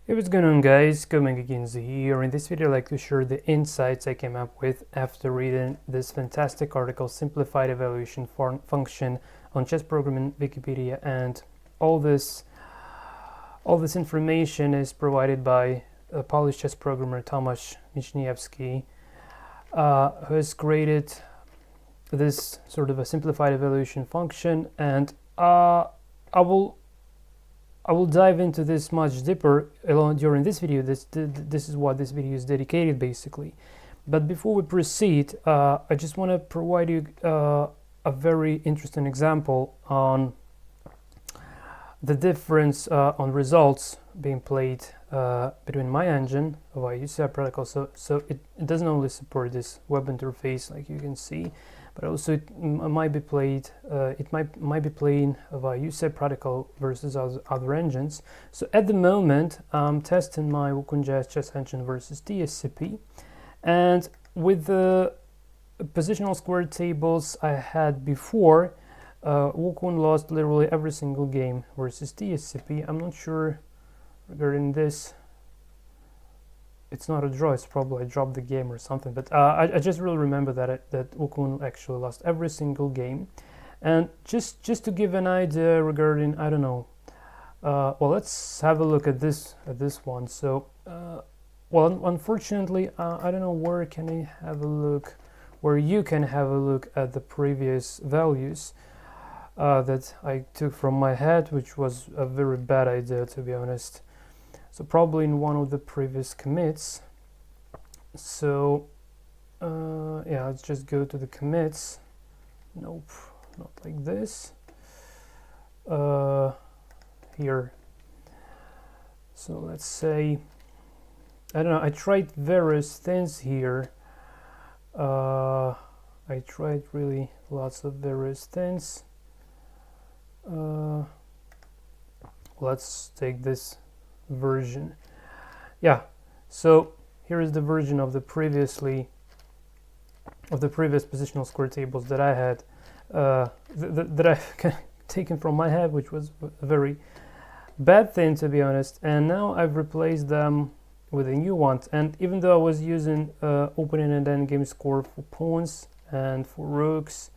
Hey, what's going on, guys? compensating here. In this video I'd like to share the insights I came up with after reading this fantastic article, Simplified Evaluation Function on Chess Programming Wikipedia, and all this information is provided by a Polish chess programmer Tomasz Michniewski, who has created this sort of a simplified evaluation function, and I will dive into this much deeper during this video. This is what this video is dedicated, basically. But before we proceed, I just want to provide you a very interesting example on the difference on results being played between my engine via UCI protocol. So it doesn't only support this web interface, like you can see, but also it might be played. It might be playing via UCI protocol versus other engines. So at the moment, I'm testing my WukongJS chess engine versus DSCP, and with the positional square tables I had before, Wukong lost literally every single game versus DSCP. I'm not sure regarding this. It's not a draw, it's probably I dropped the game or something, but I just really remember that Wukong actually lost every single game. And just to give an idea regarding, I don't know, well, let's have a look at this one. So well, unfortunately, I don't know where can I have a look, where you can have a look at the previous values that I took from my head, which was a very bad idea, to be honest. So probably in one of the previous commits. So yeah, let's just go to the commits. Nope, not like this. Here. So let's say, I don't know, I tried various things here. I tried really lots of various things. Let's take this version. Yeah, so here is the version of the previous positional square tables that I had, that I've taken from my head, which was a very bad thing, to be honest. And now I've replaced them with a new one. And even though I was using opening and endgame score for pawns and for rooks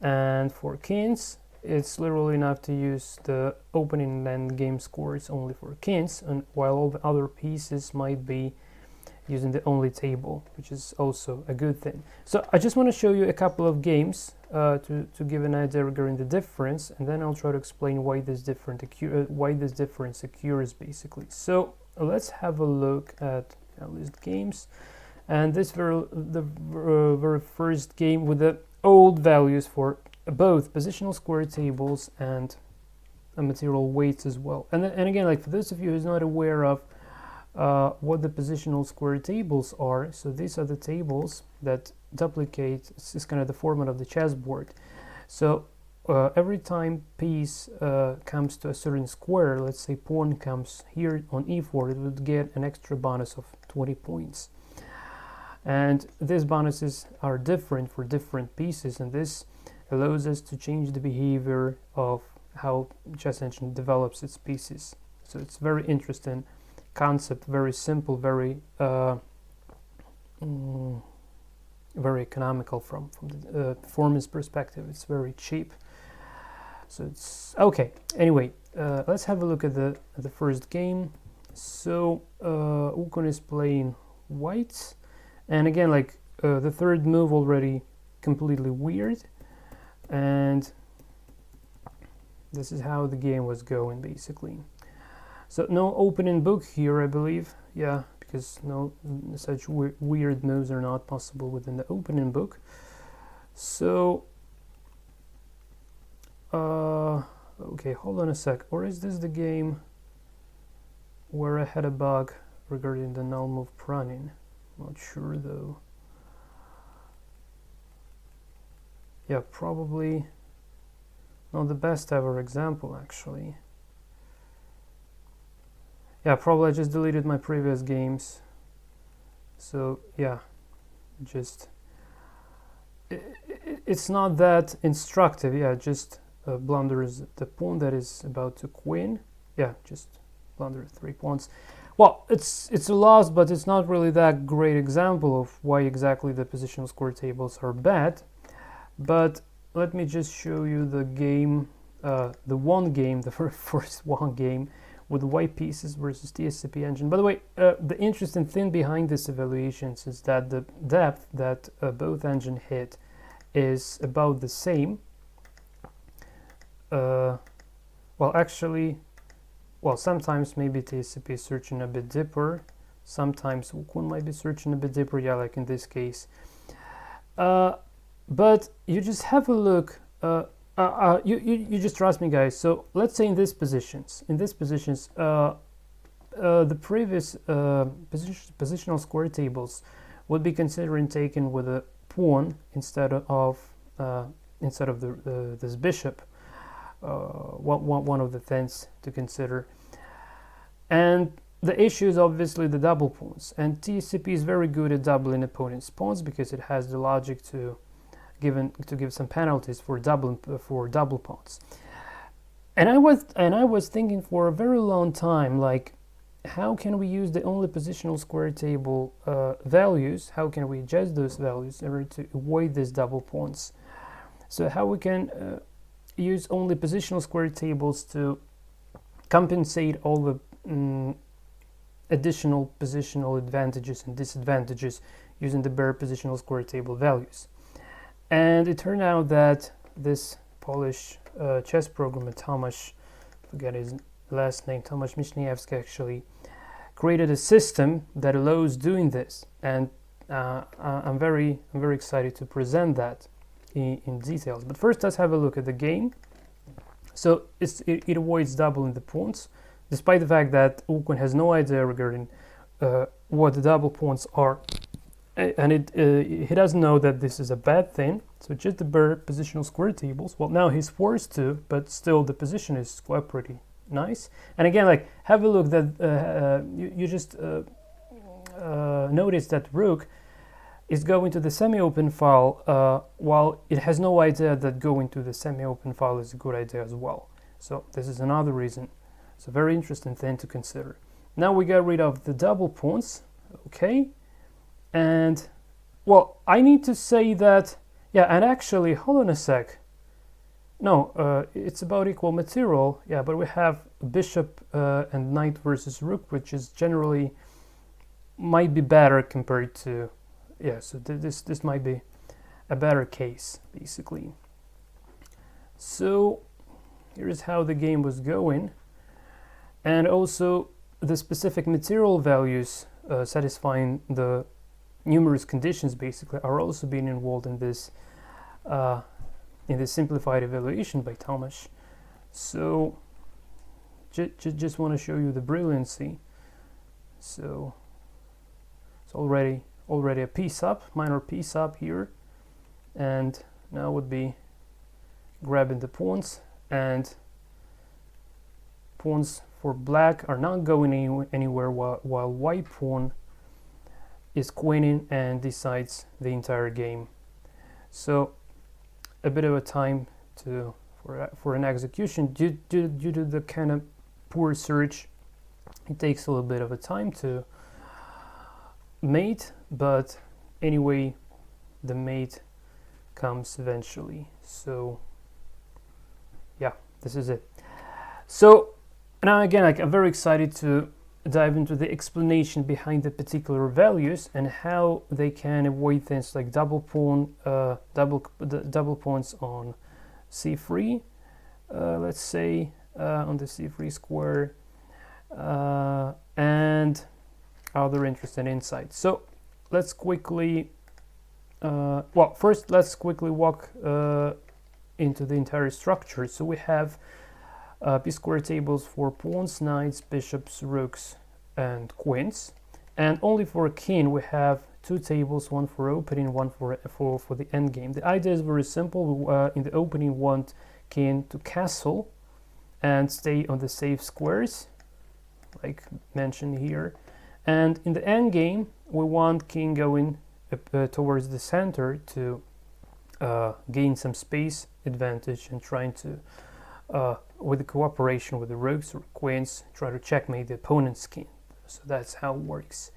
and for kings, it's literally enough to use the opening and endgame scores only for kings, and while all the other pieces might be using the only table, which is also a good thing. So I just want to show you a couple of games to give an idea regarding the difference, and then I'll try to explain why this difference occurs, basically. So let's have a look at list games, and the very first game with the old values for both positional square tables and material weights as well. And again, like for those of you who's not aware of what the positional square tables are, so these are the tables that duplicate, it's kind of the format of the chessboard. So every time piece comes to a certain square, let's say pawn comes here on e4, it would get an extra bonus of 20 points. And these bonuses are different for different pieces, and this allows us to change the behavior of how chess engine develops its pieces. So it's very interesting concept, very simple, very very economical from the performance perspective. It's very cheap. So it's okay. Anyway, let's have a look at the first game. So Wukong is playing white, and again, like the third move already completely weird. And this is how the game was going, basically. So no opening book here, I believe. Yeah, because no such weird moves are not possible within the opening book. So okay, hold on a sec. Or is this the game where I had a bug regarding the null move running? Not sure though. Yeah, probably not the best ever example, actually. Yeah, probably I just deleted my previous games. So yeah, just it's not that instructive. Yeah, just blunders the pawn that is about to queen. Yeah, just blunder 3 pawns. Well, it's a loss, but it's not really that great example of why exactly the positional square tables are bad. But let me just show you the game, the one game, the first one game with white pieces versus TSCP engine. By the way, the interesting thing behind this evaluations is that the depth that both engine hit is about the same. Well, actually, well, sometimes maybe TSCP is searching a bit deeper. Sometimes Wukong might be searching a bit deeper, yeah, like in this case. But you just have a look. You just trust me, guys. So let's say in these positions, the previous positional square tables would be considering taken with a pawn instead of this bishop. One of the things to consider. And the issue is obviously the double pawns. And TSCP is very good at doubling opponent's pawns because it has the logic to give some penalties for double pawns. And I was thinking for a very long time, like, how can we use the only positional square table values? How can we adjust those values in order to avoid these double pawns? So how we can use only positional square tables to compensate all the additional positional advantages and disadvantages using the bare positional square table values. And it turned out that this Polish chess programmer Tomasz, forget his last name, Tomasz Michniewski, actually created a system that allows doing this, and I'm very excited to present that in details. But first, let's have a look at the game. So it avoids doubling the pawns, despite the fact that Wukong has no idea regarding what the double pawns are, and he doesn't know that this is a bad thing. So just the bare positional square tables. Well, now he's forced to, but still the position is quite pretty nice. And again, like, have a look that you just notice that Rook is going to the semi-open file while it has no idea that going to the semi-open file is a good idea as well. So this is another reason. It's a very interesting thing to consider. Now we get rid of the double pawns, okay? And, well, I need to say that, yeah, and actually, hold on a sec. No, it's about equal material, yeah, but we have bishop and knight versus rook, which is generally might be better compared to, yeah, so this might be a better case, basically. So here's how the game was going, and also the specific material values satisfying the numerous conditions basically are also being involved in this simplified evaluation by Tomasz. So just want to show you the brilliancy. So it's already a piece up, minor piece up here, and now would be grabbing the pawns, and pawns for black are not going anywhere while white pawn is queening and decides the entire game. So a bit of a time for an execution due to the kind of poor search. It takes a little bit of a time to mate, but anyway, the mate comes eventually. So yeah, this is it. So now again, like, I'm very excited to dive into the explanation behind the particular values and how they can avoid things like double pawns on c3, let's say on the c3 square, and other interesting insights. So let's quickly first let's quickly walk into the entire structure. So we have p-square tables for pawns, knights, bishops, rooks, and queens. And only for a king we have two tables, one for opening, one for the endgame. The idea is very simple. In the opening, we want king to castle and stay on the safe squares, like mentioned here. And in the endgame, we want king going towards the center to gain some space advantage and trying to with the cooperation with the rooks or queens, try to checkmate the opponent's king. So that's how it works.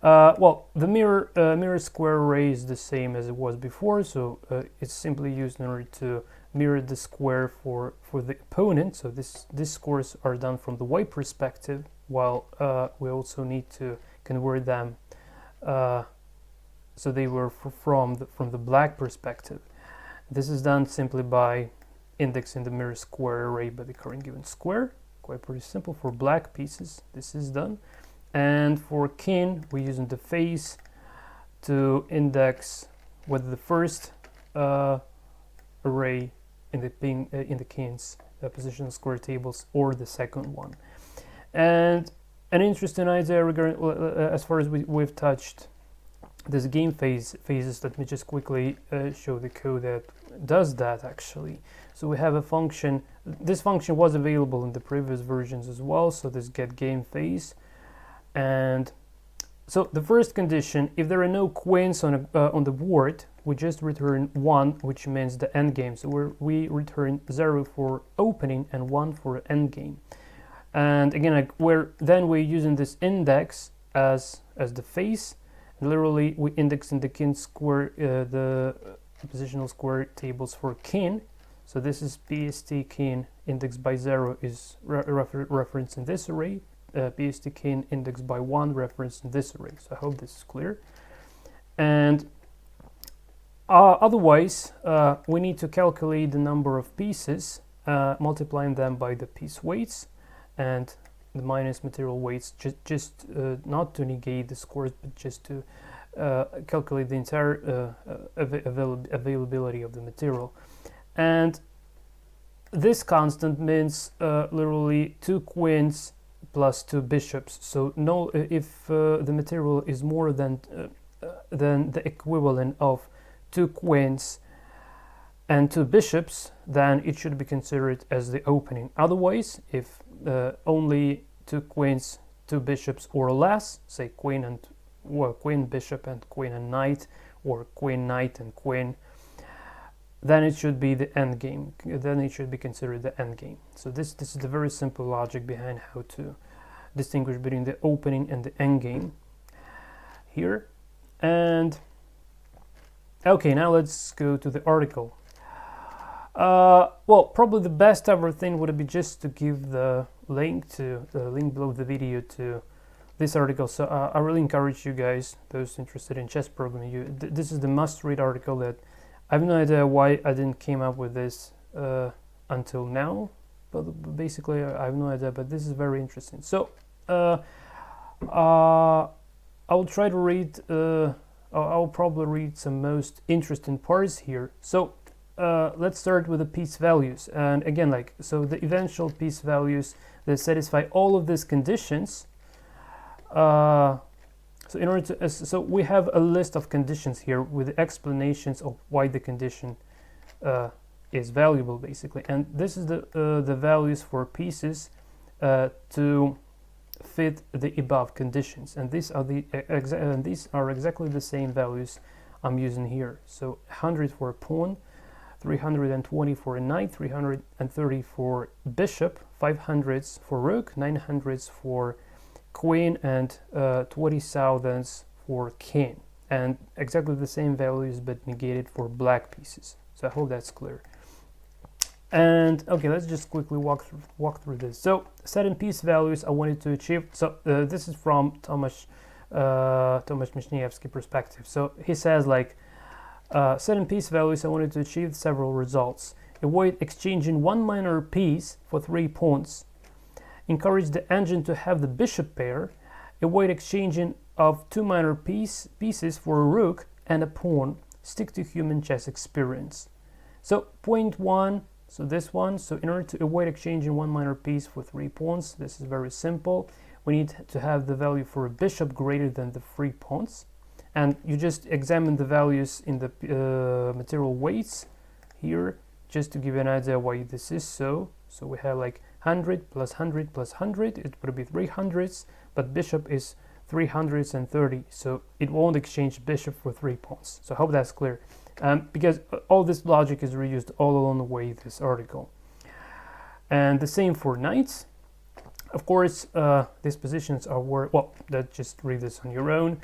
Well, the mirror square array is the same as it was before, so it's simply used in order to mirror the square for the opponent. So these scores are done from the white perspective, while we also need to convert them so they were from the black perspective. This is done simply by indexing the mirror square array by the current given square. Quite pretty simple. For black pieces, this is done. And for king, we're using the face to index whether the first array in the king's positional square tables or the second one. And an interesting idea regarding as far as we've touched this game phases. Let me just quickly show the code that does that actually. So we have a function. This function was available in the previous versions as well. So this get game phase. And so the first condition, if there are no queens on the board, we just return 1, which means the endgame. So we return 0 for opening and 1 for endgame. And again, we're using this index as the face. And literally, we index in the king square, the positional square tables for king. So this is PST king indexed by 0 is referenced in this array. PST king indexed by 1 referenced in this array. So I hope this is clear. And otherwise, we need to calculate the number of pieces, multiplying them by the piece weights and the minus material weights, just not to negate the scores, but just to calculate the entire availability of the material. And this constant means literally 2 queens plus 2 bishops. So no, if the material is more than the equivalent of 2 queens and 2 bishops, then it should be considered as the opening. Otherwise, if only 2 queens, 2 bishops or less, say queen bishop and queen and knight, or queen knight and queen, then it should be the end game. Then it should be considered the end game. So this is the very simple logic behind how to distinguish between the opening and the end game here. And okay, now let's go to the article. Well, probably the best ever thing would be just to give the link below the video to this article. So I really encourage you guys, those interested in chess programming, this is the must-read article that I have no idea why I didn't came up with this until now, but basically I have no idea, but this is very interesting. So I will try to read, I'll probably read some most interesting parts here. So let's start with the piece values. And again, so the eventual piece values that satisfy all of these conditions. So in order to, so we have a list of conditions here with explanations of why the condition is valuable, basically. And this is the values for pieces to fit the above conditions. And these are exactly the same values I'm using here. So 100 for a pawn, 320 for a knight, 330 for bishop, 500s for rook, 900s for queen, and 20,000s for king. And exactly the same values but negated for black pieces. So I hope that's clear. And okay, let's just quickly walk through this. So certain piece values I wanted to achieve. So this is from Tomasz Michniewski perspective. So he says certain piece values I wanted to achieve several results. Avoid exchanging one minor piece for 3 pawns. Encourage the engine to have the bishop pair. Avoid exchanging of 2 minor pieces for a rook and a pawn. Stick to human chess experience. So point 1, so this one. So in order to avoid exchanging one minor piece for 3 pawns, this is very simple. We need to have the value for a bishop greater than the 3 pawns. And you just examine the values in the material weights here, just to give you an idea why this is so. So we have 100 plus 100 plus 100, it would be 300s, but bishop is 330, so it won't exchange bishop for 3 pawns. So I hope that's clear, because all this logic is reused all along the way this article. And the same for knights. Of course, these positions are just read this on your own.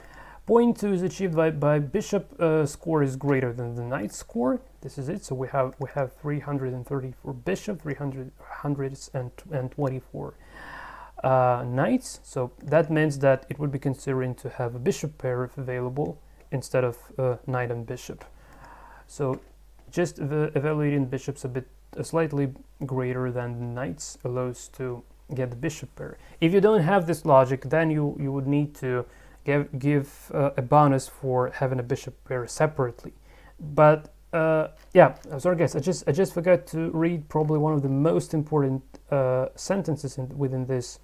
Point 2 is achieved by bishop score is greater than the knight score. This is it. So we have 330 for bishop, 320 for knights. So that means that it would be considering to have a bishop pair if available instead of knight and bishop. So just evaluating bishops slightly greater than knights allows to get the bishop pair. If you don't have this logic, then you would need to give a bonus for having a bishop pair separately. But yeah, sorry guys, I just forgot to read probably one of the most important sentences within this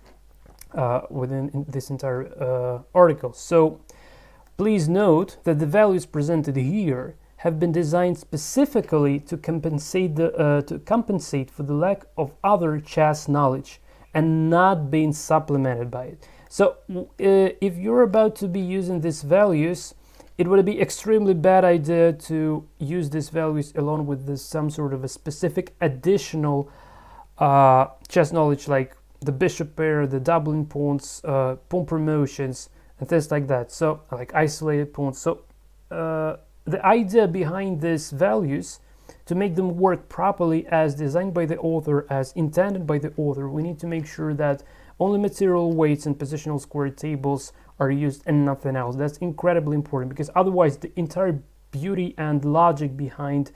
entire article. So please note that the values presented here have been designed specifically to compensate for the lack of other chess knowledge and not being supplemented by it. So if you're about to be using these values, it would be extremely bad idea to use these values along with some sort of a specific additional chess knowledge, like the bishop pair, the doubling pawns, pawn promotions, and things like that. So like isolated pawns. So the idea behind these values, to make them work properly as designed by the author, as intended by the author, we need to make sure that only material weights and positional square tables are used and nothing else. That's incredibly important, because otherwise the entire beauty and logic behind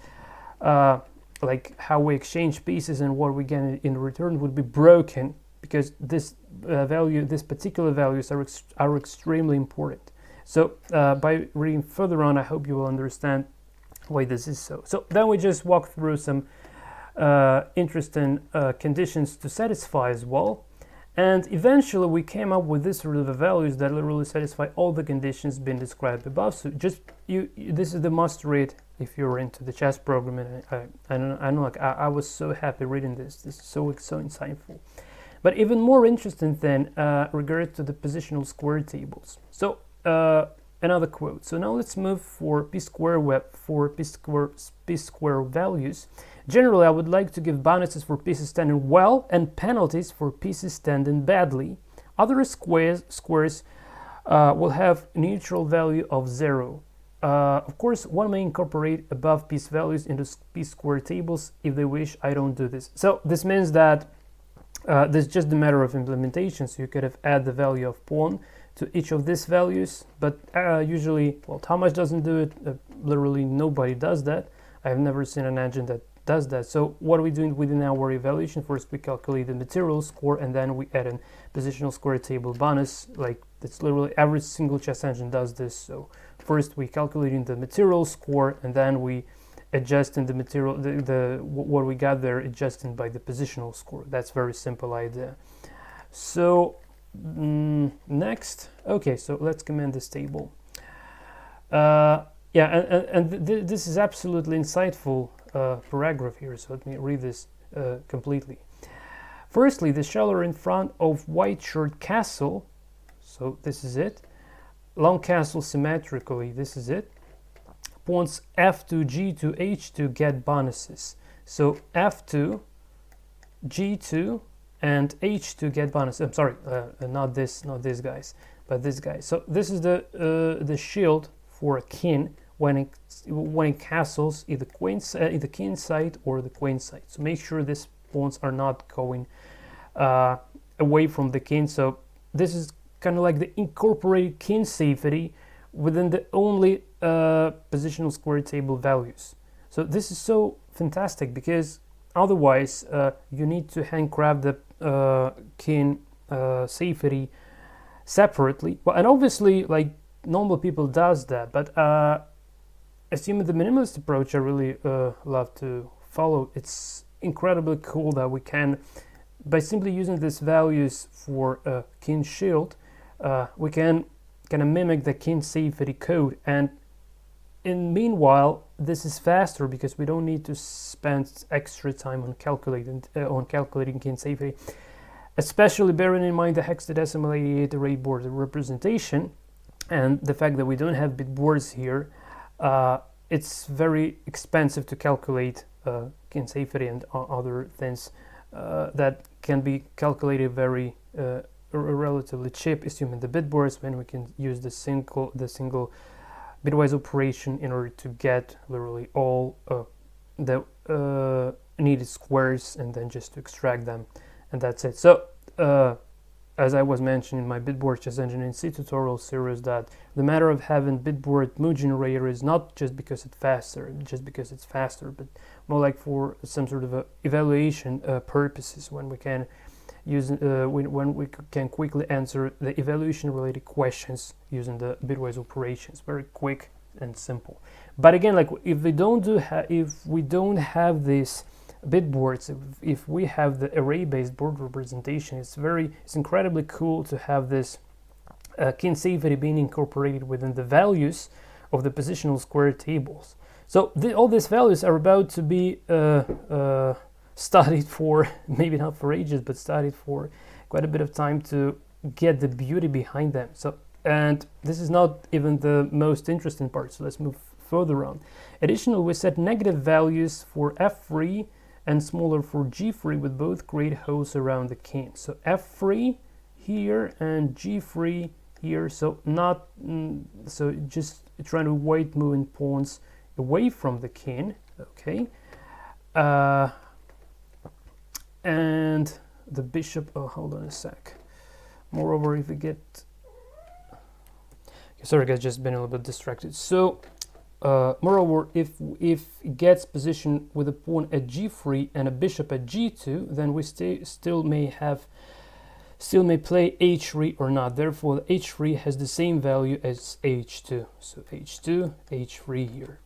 like how we exchange pieces and what we get in return would be broken, because these particular values are extremely important. So by reading further on, I hope you will understand why this is so. So then we just walk through some interesting conditions to satisfy as well. And eventually we came up with this sort of values that literally satisfy all the conditions being described above. So just this is the must read if you're into the chess programming. I was so happy reading this. This is so insightful. But even more interesting than regards to the positional square tables. So another quote. So now let's move for p-square values. Generally, I would like to give bonuses for pieces standing well and penalties for pieces standing badly. Other squares will have neutral value of 0. Of course, one may incorporate above piece values into p-square tables if they wish. I don't do this. So this means that this is just a matter of implementation. So you could have add the value of pawn to each of these values, but usually, well, Tomasz doesn't do it. Literally nobody does that. I've never seen an engine that does that. So what are we doing within our evaluation? First, we calculate the material score, and then we add a positional square table bonus. Like, it's literally every single chess engine does this. So first we calculating the material score, and then we adjusting the material, what we got there, adjusting by the positional score. That's very simple idea. So next, okay, so let's comment this table. This is absolutely insightful paragraph here, so let me read this completely. Firstly, the shelter in front of white short castle, so this is it. Long castle symmetrically, this is it. Pawns f2, g2, h2 get bonuses. So f2, g2, and h2 get bonuses. I'm sorry, not this guys, but this guy. So this is the shield for a king when it castles either king side or the queen side. So make sure these pawns are not going away from the king. So this is kind of like the incorporated king safety within the only positional square table values. So this is so fantastic, because otherwise you need to handcraft the king safety separately. Well, and obviously, like, normal people does that, but assuming the minimalist approach I really love to follow, it's incredibly cool that we can, by simply using these values for king shield, we can kind of mimic the king safety code. And meanwhile, this is faster because we don't need to spend extra time on calculating king safety, especially bearing in mind the hexadecimal 88 array board representation and the fact that we don't have bit boards here. It's very expensive to calculate king safety and other things that can be calculated very relatively cheap, assuming the bit boards, when we can use the single bitwise operation in order to get literally all the needed squares, and then just to extract them, and that's it. So as I was mentioning in my BitBoard Engineering C tutorial series, that the matter of having bitboard move generator is not just because it's faster, but more like for some sort of evaluation purposes, when we can use when we can quickly answer the evaluation related questions using the bitwise operations. Very quick and simple. But again, like if we don't have this bitboards, if we have the array-based board representation, it's incredibly cool to have this key safety being incorporated within the values of the positional square tables. So all these values are about to be studied for, maybe not for ages, but studied for quite a bit of time to get the beauty behind them. So, and this is not even the most interesting part, so let's move further on. Additionally, we set negative values for F3 and smaller for G3 with both great holes around the king. So F3 here and G3 here, so not so just trying to avoid moving pawns away from the king. Okay, and the bishop, oh, hold on a sec. Moreover, if we get, sorry guys, just been a little bit distracted. So moreover, if it gets positioned with a pawn at G3 and a bishop at G2, then we still may play H3 or not. Therefore, H3 has the same value as H2. So H2, H3 here.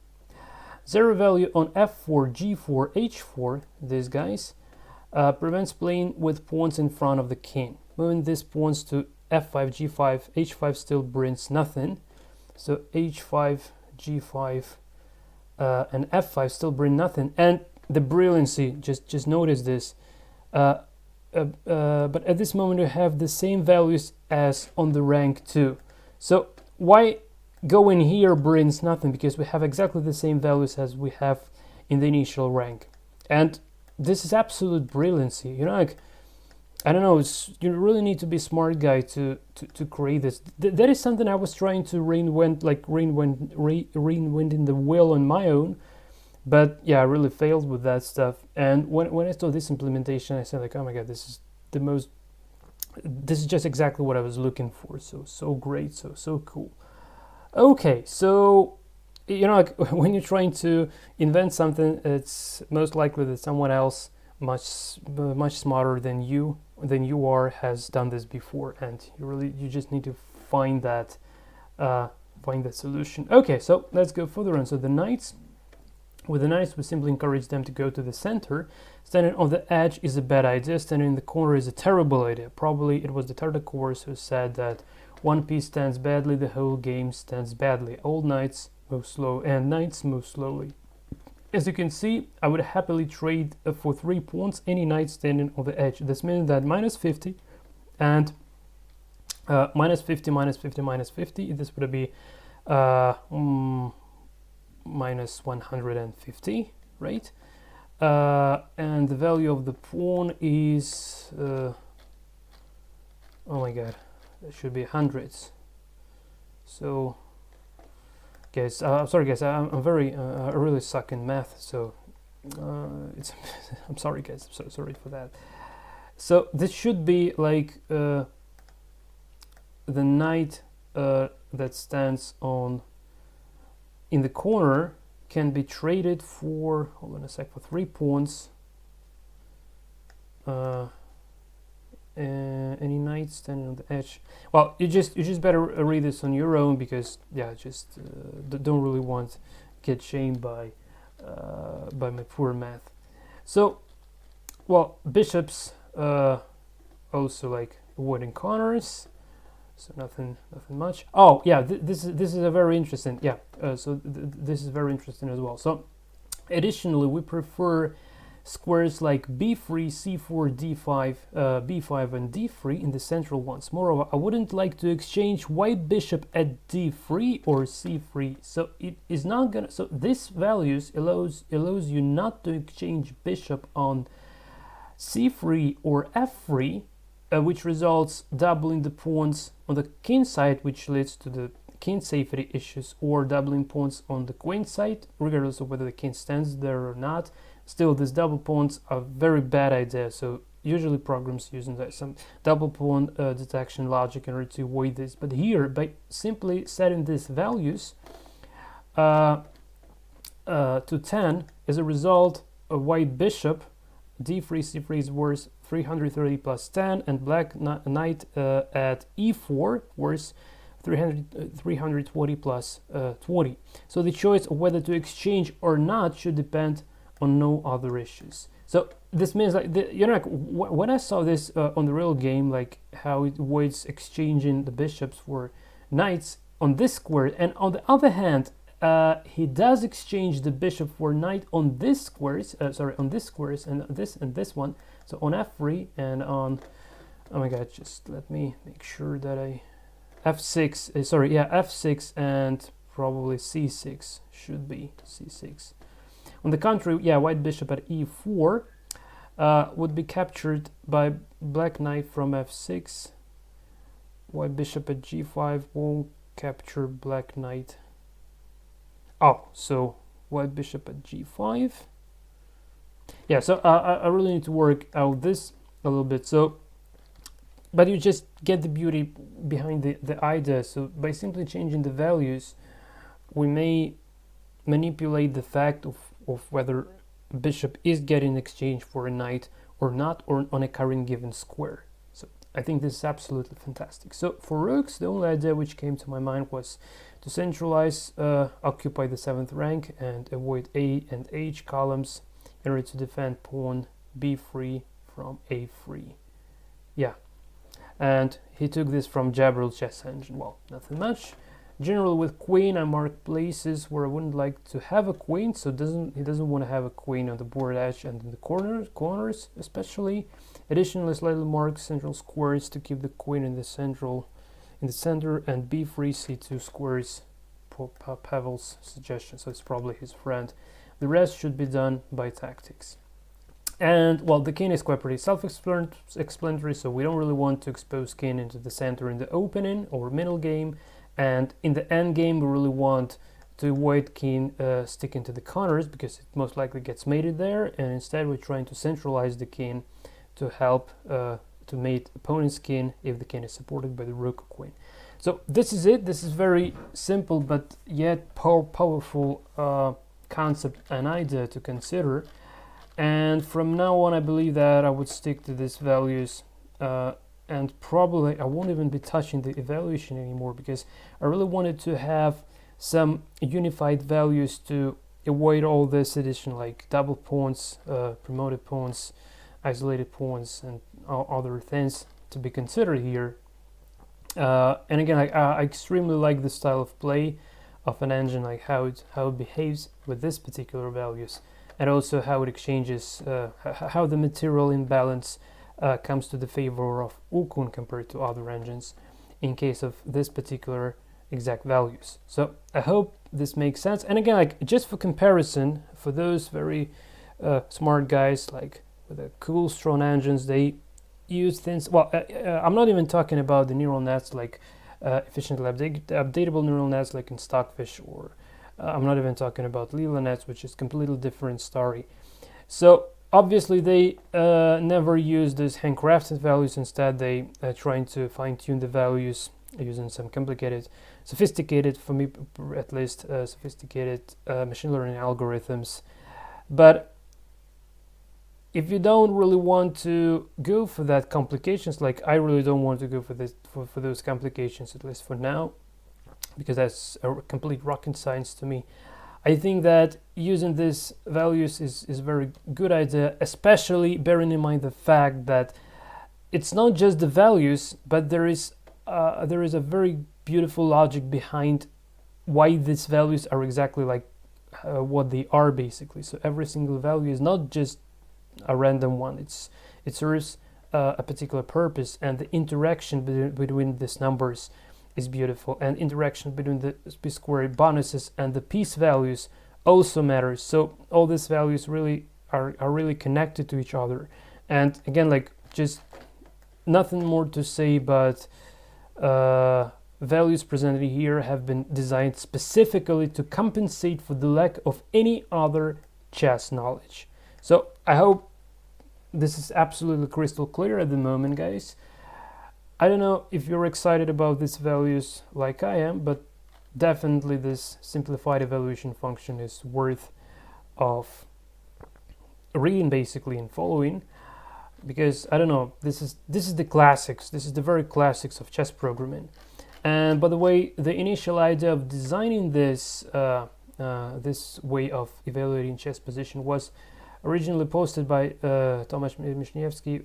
Zero value on F4, G4, H4, these guys, prevents playing with pawns in front of the king. Moving these pawns to F5, G5, H5 still brings nothing. So H5, G5, and F5 still bring nothing. And the brilliancy, just notice this. But at this moment we have the same values as on the rank 2. So why go in here brings nothing? Because we have exactly the same values as we have in the initial rank. And this is absolute brilliancy. You know, like, I don't know, you really need to be a smart guy to create this. That is something I was trying to reinvent in the wheel on my own. But yeah, I really failed with that stuff. And when I saw this implementation, I said like, oh my god, this is just exactly what I was looking for. So great, so cool. Okay, so you know, like when you're trying to invent something, it's most likely that someone else much smarter than you are has done this before, and you just need to find that solution. Okay, so let's go further on. So the knights. With the knights, we simply encourage them to go to the center. Standing on the edge is a bad idea. Standing in the corner is a terrible idea. Probably it was the Tartakovers who said that one piece stands badly, the whole game stands badly. All knights move slow, and knights move slowly. As you can see, I would happily trade for 3 pawns any knight standing on the edge. This means that minus 50 and minus 50, minus 50, minus 50. This would be minus 150, right? And the value of the pawn is oh my god, it should be hundreds. So guys, I'm sorry guys, I really suck in math, so it's I'm sorry guys, I'm so sorry for that. So this should be like the knight that stands in the corner can be traded for, hold on a sec, for 3 pawns. Any knight standing on the edge. Well, you just better read this on your own, because yeah, just don't really want to get shamed by my poor math. So, well, bishops also like avoiding corners. So nothing much. Oh yeah, this is a very interesting. Yeah, so this is very interesting as well. So additionally, we prefer squares like b3, c4, d5, b5, and d3 in the central ones. Moreover, I wouldn't like to exchange white bishop at d3 or c3. So it is not gonna. So this values allows you not to exchange bishop on c3 or f3, which results doubling the pawns on the king side, which leads to the king safety issues, or doubling pawns on the queen side, regardless of whether the king stands there or not. Still, these double pawns are very bad idea, so usually programs using some double pawn detection logic in order to avoid this. But here, by simply setting these values to 10, as a result, a white bishop d3 c3 is worth 330 plus 10, and black knight at e4 worth 320 plus 20. So the choice of whether to exchange or not should depend on no other issues. So this means, like, when I saw this on the real game, like how it avoids exchanging the bishops for knights on this square, and on the other hand, he does exchange the bishop for knight on this squares, on this squares, and this one. So on f3 and on, oh my god, just let me make sure that I, f6, f6 and probably c6 should be c6. On the contrary, yeah, white bishop at e4 would be captured by black knight from f6. White bishop at g5 won't capture black knight. Oh, so white bishop at g5. Yeah, so I really need to work out this a little bit. So, but you just get the beauty behind the idea. So by simply changing the values, we may manipulate the fact of whether bishop is getting exchanged for a knight or not, or on a current given square. So I think this is absolutely fantastic. So for rooks, the only idea which came to my mind was to centralize, occupy the 7th rank and avoid A and H columns in order to defend pawn b3 from a3. Yeah, and he took this from Jabril Chess Engine. Well, nothing much. Generally with queen, I mark places where I wouldn't like to have a queen, so he doesn't want to have a queen on the board edge and in the corners especially. Additionally, slightly mark central squares to keep the queen in the center, and b3 c2 squares, Pavel's suggestion, so it's probably his friend. The rest should be done by tactics. And well, the king is quite pretty self-explanatory, so we don't really want to expose king into the center in the opening or middle game. And in the end game, we really want to avoid king sticking to the corners, because it most likely gets mated there, and instead we're trying to centralize the king to help to mate opponent's king if the king is supported by the rook or queen. So this is it. This is very simple but yet powerful concept and idea to consider. And from now on, I believe that I would stick to these values, and probably I won't even be touching the evaluation anymore, because I really wanted to have some unified values to avoid all this addition, like double pawns, promoted pawns, isolated pawns, and all other things to be considered here. And again, I extremely like the style of play of an engine, like how it behaves with this particular values, and also how it exchanges, how the material imbalance comes to the favor of Wukong compared to other engines in case of this particular exact values. So I hope this makes sense. And again, like, just for comparison, for those very smart guys, like with the cool strong engines, they use things. Well, I'm not even talking about the neural nets, like efficiently updatable neural nets like in Stockfish, or I'm not even talking about Lila nets, which is completely different story. So obviously they never use these handcrafted values. Instead, they trying to fine-tune the values using some sophisticated, for me at least, sophisticated machine learning algorithms. But if you don't really want to go for that complications, like I really don't want to go for this for those complications, at least for now, because that's a complete rocket science to me. I think that using these values is very good idea, especially bearing in mind the fact that it's not just the values, but there is a very beautiful logic behind why these values are exactly like what they are, basically. So every single value is not just a random one. It serves a particular purpose, and the interaction between these numbers is beautiful, and interaction between the p-square bonuses and the piece values also matters. So all these values really are really connected to each other, And again, like, just nothing more to say, but values presented here have been designed specifically to compensate for the lack of any other chess knowledge. So I hope this is absolutely crystal clear at the moment, guys. I don't know if you're excited about these values like I am, but definitely this simplified evaluation function is worth of reading basically and following, because I don't know, this is the classics, this is the very classics of chess programming. And by the way, the initial idea of designing this this way of evaluating chess position was originally posted by Tomasz Michniewski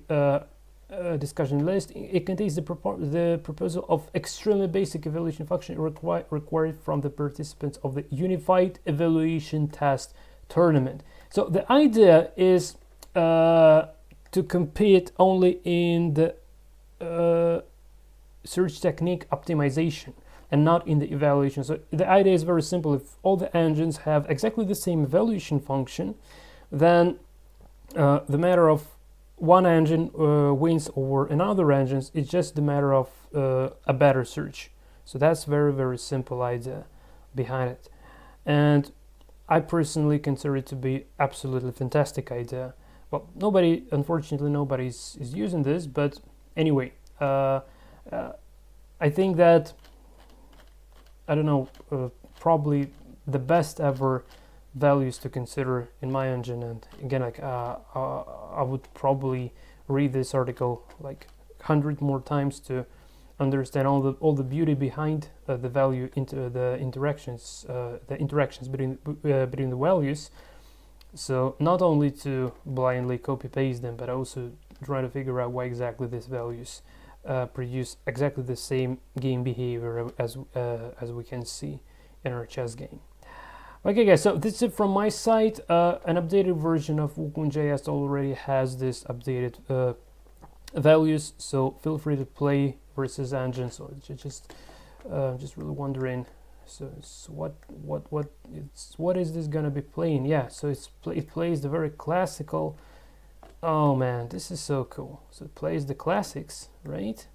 discussion list. It contains the proposal of extremely basic evaluation function required from the participants of the unified evaluation test tournament. So the idea is to compete only in the search technique optimization and not in the evaluation. So the idea is very simple. If all the engines have exactly the same evaluation function, then the matter of one engine wins over another engine. It's just the matter of a better search. So that's very, very simple idea behind it. And I personally consider it to be absolutely fantastic idea. Well, unfortunately nobody is using this, but anyway, I think that, I don't know, probably the best ever values to consider in my engine. And again, like I would probably read this article like 100 more times to understand all the beauty behind the value into the interactions between the values. So not only to blindly copy paste them, but also try to figure out why exactly these values produce exactly the same game behavior as we can see in our chess game. Okay guys, so this is it from my side. An updated version of WukongJS already has this updated values, so feel free to play versus engine. So just really wondering, so what is this gonna be playing? Yeah, so it plays the very classical. Oh man, this is so cool. So it plays the classics, right?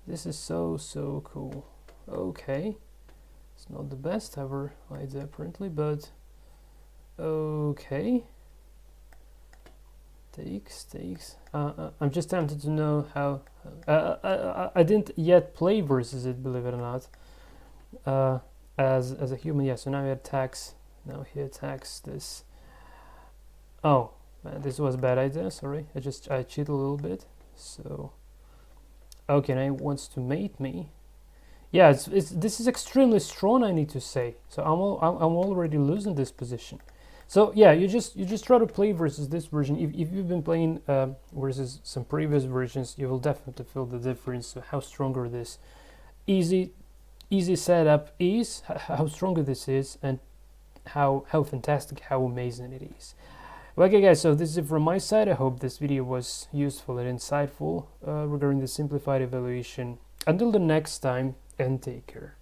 This is so cool. Okay, it's not the best ever idea apparently, but okay. Takes. I'm just tempted to know how. I didn't yet play versus it, believe it or not. As a human, yeah. So now he attacks. Now he attacks this. Oh. This was a bad idea, sorry. I cheated a little bit. So okay, now he wants to mate me. Yeah, this is extremely strong, I need to say. So I'm already losing this position. So yeah, you just try to play versus this version. If you've been playing versus some previous versions, you will definitely feel the difference. So how stronger this easy setup is, how stronger this is, and how fantastic, how amazing it is. Okay guys, so this is it from my side. I hope this video was useful and insightful regarding the simplified evaluation. Until the next time, and take care.